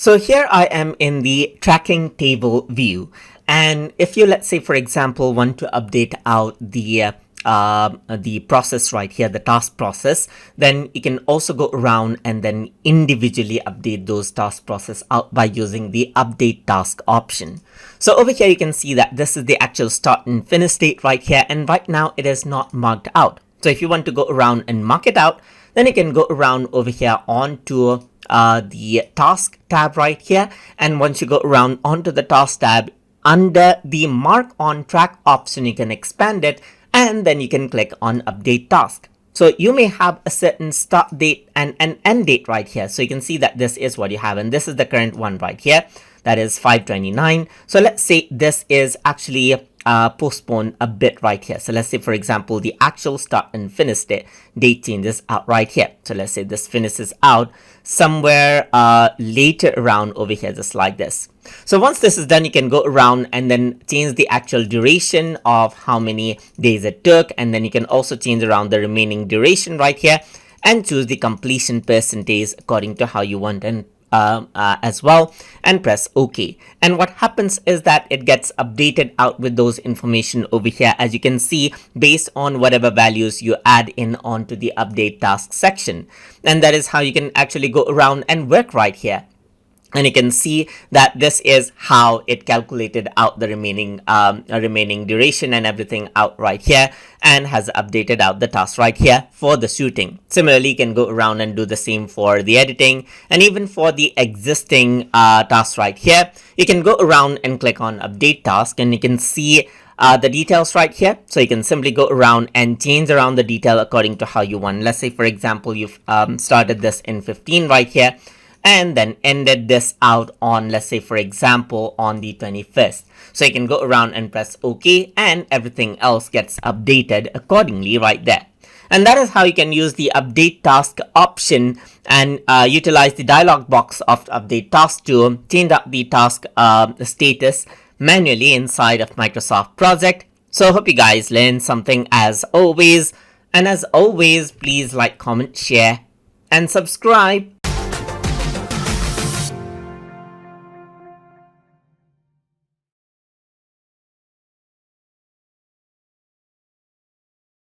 So here I am in the tracking table view. And if you, let's say, for example, want to update out the process right here, the task process, then you can also go around and then individually update those task process out by using the update task option. So over here, you can see that this is the actual start and finish state right here. And right now it is not marked out. So if you want to go around and mark it out, then you can go around over here onto the task tab right here. And once you go around onto the task tab, under the mark on track option, you can expand it and then you can click on update task. So you may have a certain start date and an end date right here. So you can see that this is what you have, and this is the current one right here. That is 5/29. So let's say this is actually postponed a bit right here. So let's say, for example, the actual start and finish date changes out right here. So let's say this finishes out somewhere later around over here, just like this. So once this is done, you can go around and then change the actual duration of how many days it took. And then you can also change around the remaining duration right here and choose the completion percentage according to how you want and as well, and press OK. And what happens is that it gets updated out with those information over here, as you can see, based on whatever values you add in onto the update task section. And that is how you can actually go around and work right here. And you can see that this is how it calculated out the remaining duration and everything out right here, and has updated out the task right here for the shooting. Similarly, you can go around and do the same for the editing, and even for the existing task right here. You can go around and click on update task, and you can see the details right here. So you can simply go around and change around the detail according to how you want. Let's say, for example, you've started this in 15 right here, and then ended this out on, let's say, for example, on the 21st. So you can go around and press OK, and everything else gets updated accordingly right there. And that is how you can use the update task option and utilize the dialog box of update task to change up the task status manually inside of Microsoft Project. So I hope you guys learned something as always. And as always, please like, comment, share, and subscribe.